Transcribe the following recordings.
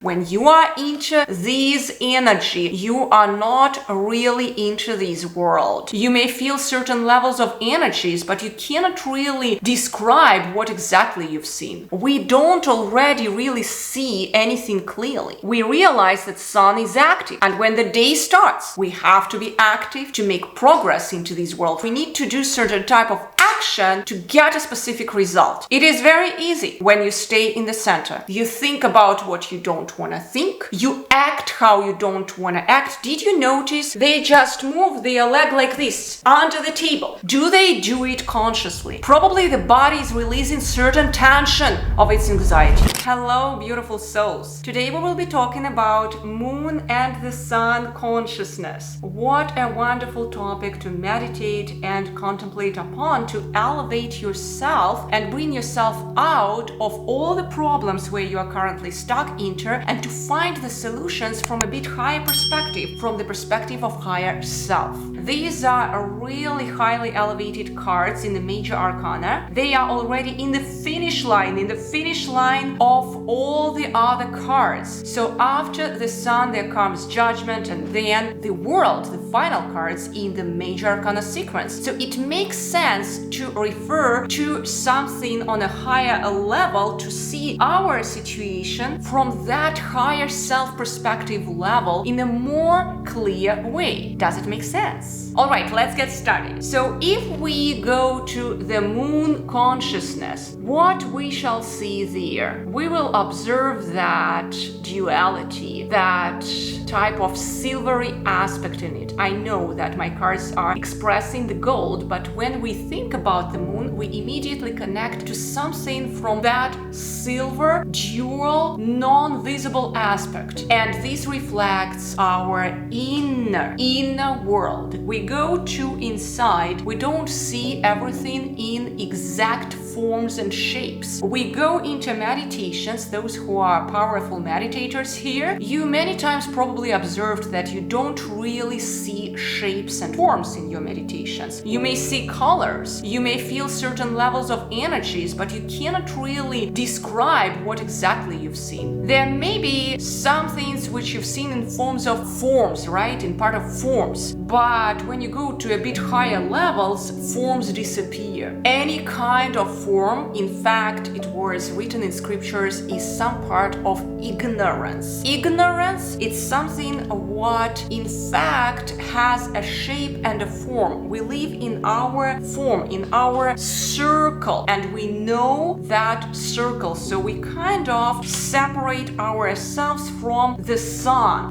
When you are into this energy, you are not really into this world. You may feel certain levels of energies, but you cannot really describe what exactly you've seen. We don't already really see anything clearly. We realize that sun is active, and when the day starts, we have to be active to make progress into this world. We need to do certain type of action to get a specific result. It is very easy when you stay in the center. You think about what you don't want to think. You act how you don't want to act. Did you notice they just move their leg like this under the table? Do they do it consciously? Probably the body is releasing certain tension of its anxiety. Hello, beautiful souls. Today we will be talking about moon and the sun consciousness. What a wonderful topic to meditate and contemplate upon, to elevate yourself and bring yourself out of all the problems where you are currently stuck into, and to find the solutions from a bit higher perspective, from the perspective of higher self. These are really highly elevated cards in the major arcana. They are already in the finish line of all the other cards. So after the sun there comes judgment, and then the world, the final cards in the major arcana sequence. So it makes sense to refer to something on a higher level, to see our situation from that higher self perspective level in a more clear way. Does it make sense? All right, let's get started. So if we go to the moon consciousness, what we shall see there? We will observe that duality, that type of silvery aspect in it. I know that my cards are expressing the gold, but when we think about the moon, we immediately connect to something from that silver, dual, non-visible aspect. And this reflects our inner world. We go to inside, we don't see everything in exact forms and shapes. We go into meditations. Those who are powerful meditators here, you many times probably observed that you don't really see shapes and forms in your meditations. You may see colors, you may feel certain levels of energies, but you cannot really describe what exactly you've seen. There may be some things which you've seen in forms, right? In part of forms. But when you go to a bit higher levels, forms disappear. Any kind of form, in fact, it was written in scriptures, is some part of ignorance. Ignorance, it's something what in fact has a shape and a form. We live in our form, in our circle, and we know that circle. So we kind of separate ourselves from the sun,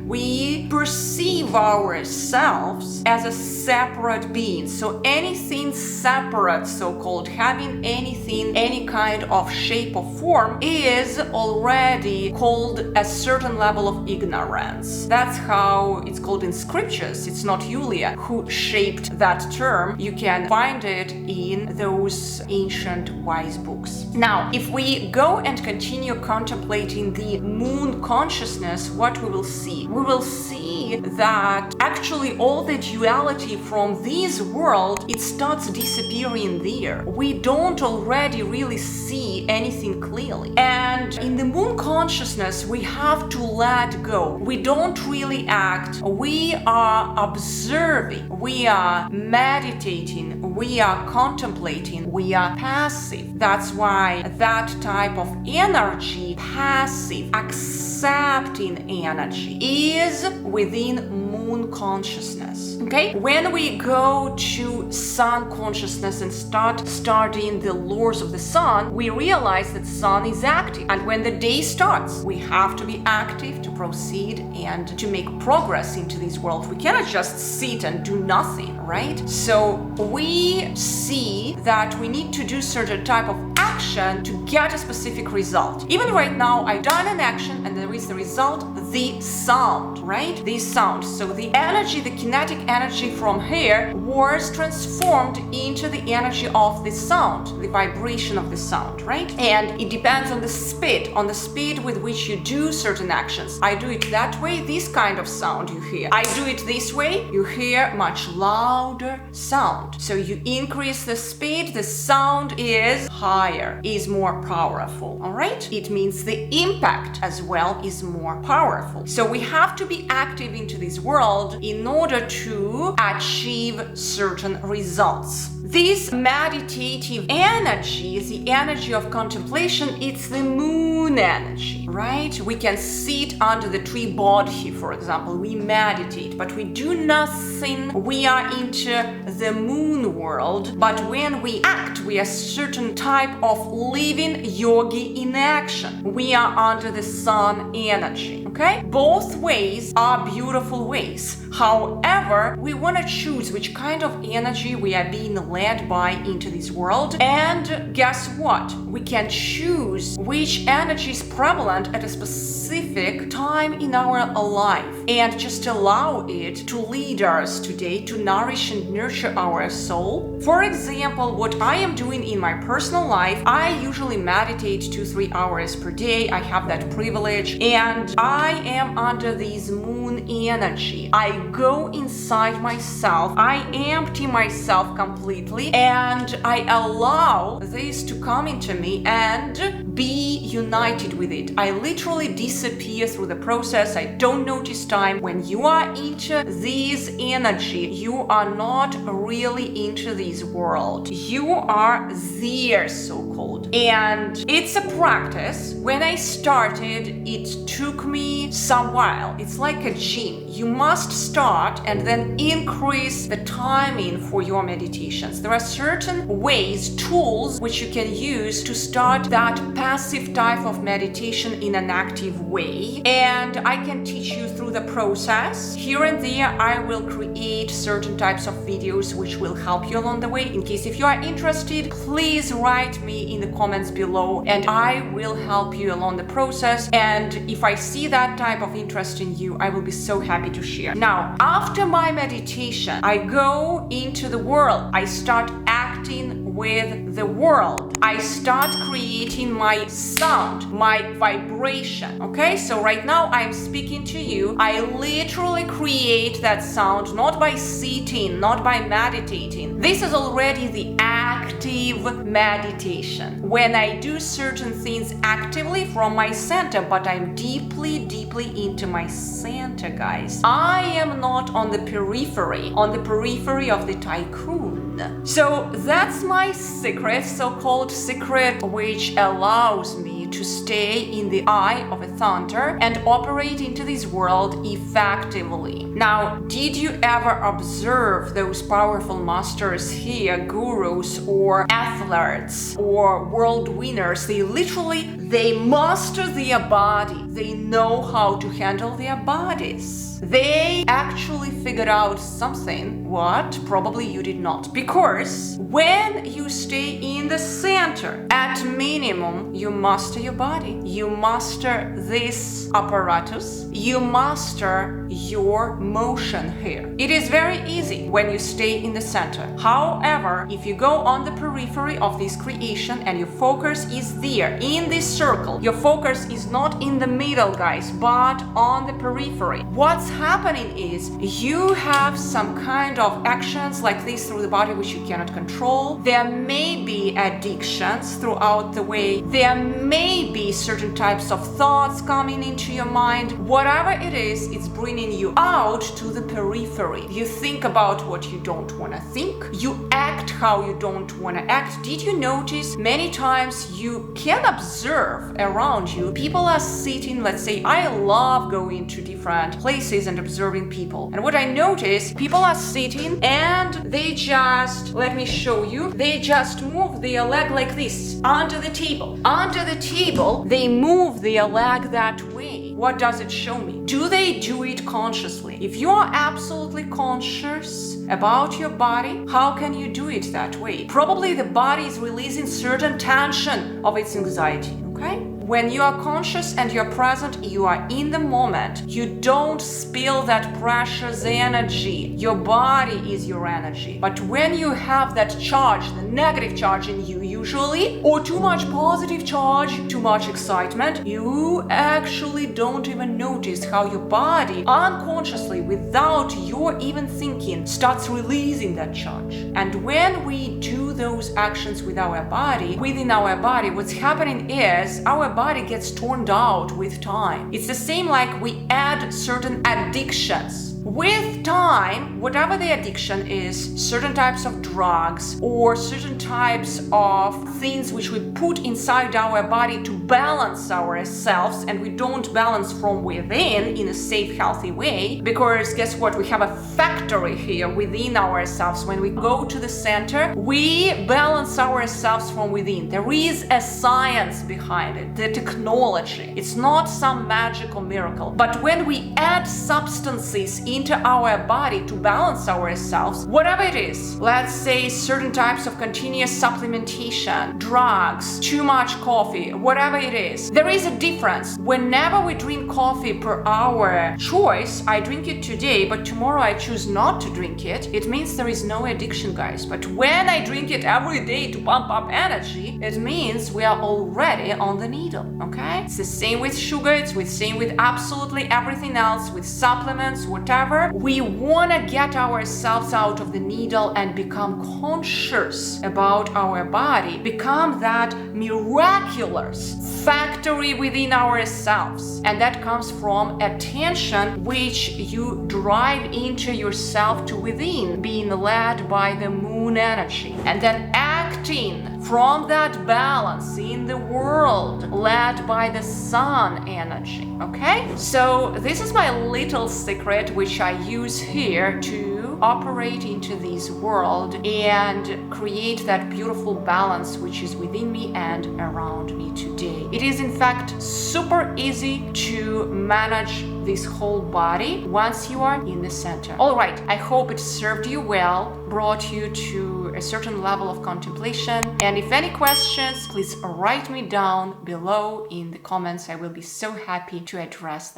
we perceive ourselves as a separate being. So anything separate, so-called, having anything, any kind of shape or form, is already called a certain level of ignorance. That's how it's called in scriptures. It's not Julia who shaped that term. You can find it in those ancient wise books. Now, if we go and continue contemplating the moon consciousness, what we will see? We will see that actually all the duality from this world, it starts disappearing there. We don't already really see anything clearly. And in the moon consciousness, we have to let go. We don't really act. We are observing. We are meditating. We are contemplating. We are passive. That's why that type of energy, passive, accepting energy, is within moon consciousness. Okay? When we go to sun consciousness and start studying the laws of the sun, we realize that sun is active. And when the day starts, we have to be active to proceed and to make progress into this world. We cannot just sit and do nothing, right? So we see that we need to do certain type of action to get a specific result. Even right now, I've done an action and there is the result, the sound, right? The sound. So the energy, the kinetic energy from here was transformed into the energy of the sound, the vibration of the sound, right? And it depends on the speed with which you do certain actions. I do it that way, this kind of sound you hear. I do it this way, you hear much louder sound. So you increase the speed, the sound is higher, is more powerful, all right? It means the impact as well is more powerful. So we have to be active into this world in order to achieve certain results. This meditative energy, the energy of contemplation, it's the moon energy, right? We can sit under the tree bodhi, for example. We meditate, but we do nothing. We are into the moon world. But when we act, we are certain type of living yogi in action. We are under the sun energy, okay? Both ways are beautiful ways. However, we want to choose which kind of energy we are being led by into this world. And guess what? We can choose which energy is prevalent at a specific time in our life and just allow it to lead us today to nourish and nurture our soul. For example, what I am doing in my personal life, I usually meditate 2-3 hours per day. I have that privilege and I am under this moon energy. I go inside myself, I empty myself completely, and I allow this to come into me and be united with it. I literally disappear through the process. I don't notice time. When you are into this energy, you are not really into this world. You are there, so-called. And it's a practice. When I started, it took me some while. It's like a gym. You must start and then increase the timing for your meditations. There are certain ways, tools, which you can use to start that passive type of meditation in an active way. And I can teach you through the process. Here and there, I will create certain types of videos which will help you along the way. In case if you are interested, please write me in the comments below and I will help you along the process. And if I see that type of interest in you, I will be so happy to share. Now, after my meditation, I go into the world. I start acting with the world. I start creating my sound, my vibration. Okay, so right now I'm speaking to you. I literally create that sound not by sitting, not by meditating. This is already the active meditation. When I do certain things actively from my center, but I'm deeply into my center, guys. I am not on the periphery of the tycoon. So that's my secret, so-called secret, which allows me to stay in the eye of a thunder and operate into this world effectively. Now, did you ever observe those powerful masters here, gurus or athletes or world winners? They master their body. They know how to handle their bodies. They actually figured out something what probably you did not. Because when you stay in the center, at minimum, you master your body. You master this apparatus. You master your motion here. It is very easy when you stay in the center. However, if you go on the periphery of this creation and your focus is there, in this circle, your focus is not in the middle, guys, but on the periphery. What's happening is you have some kind of actions like this through the body which you cannot control. There may be addictions throughout the way. There may be certain types of thoughts coming into your mind. Whatever it is, it's bringing you out to the periphery. You think about what you don't want to think. You act how you don't want to act. Did you notice many times you can observe around you, people are sitting, let's say, I love going to different places and observing people. And what I notice, people are sitting and they just, let me show you, they just move their leg like this under the table. Under the table, they move their leg that way. What does it show me? Do they do it consciously? If you are absolutely conscious about your body, how can you do it that way? Probably the body is releasing certain tension of its anxiety, okay? When you are conscious and you're present, you are in the moment. You don't spill that precious energy. Your body is your energy. But when you have that charge, the negative charge in you usually, or too much positive charge, too much excitement, you actually don't even notice how your body unconsciously, without your even thinking, starts releasing that charge. And when we do those actions with our body, within our body, what's happening is our body gets torn out with time. It's the same like we add certain addictions. With time, whatever the addiction is, certain types of drugs or certain types of things which we put inside our body to balance ourselves, and we don't balance from within in a safe, healthy way, because guess what? We have a factory here within ourselves. When we go to the center, we balance ourselves from within. There is a science behind it, the technology. It's not some magical miracle. But when we add substances into our body to balance ourselves, whatever it is, let's say certain types of continuous supplementation, drugs, too much coffee, whatever it is, there is a difference. Whenever we drink coffee per our choice, I drink it today, but tomorrow I choose not to drink it, it means there is no addiction, guys. But when I drink it every day to pump up energy, it means we are already on the needle, okay? It's the same with sugar, it's the same with absolutely everything else, with supplements, whatever. We want to get ourselves out of the needle and become conscious about our body, become that miraculous factory within ourselves. And that comes from attention which you drive into yourself to within, being led by the moon energy, and then acting from that balance in the world, led by the sun energy, okay? So this is my little secret which I use here to operate into this world and create that beautiful balance which is within me and around me today. It is in fact super easy to manage this whole body once you are in the center. All right, I hope it served you well, brought you to a certain level of contemplation. And if any questions, please write me down below in the comments. I will be so happy to address them.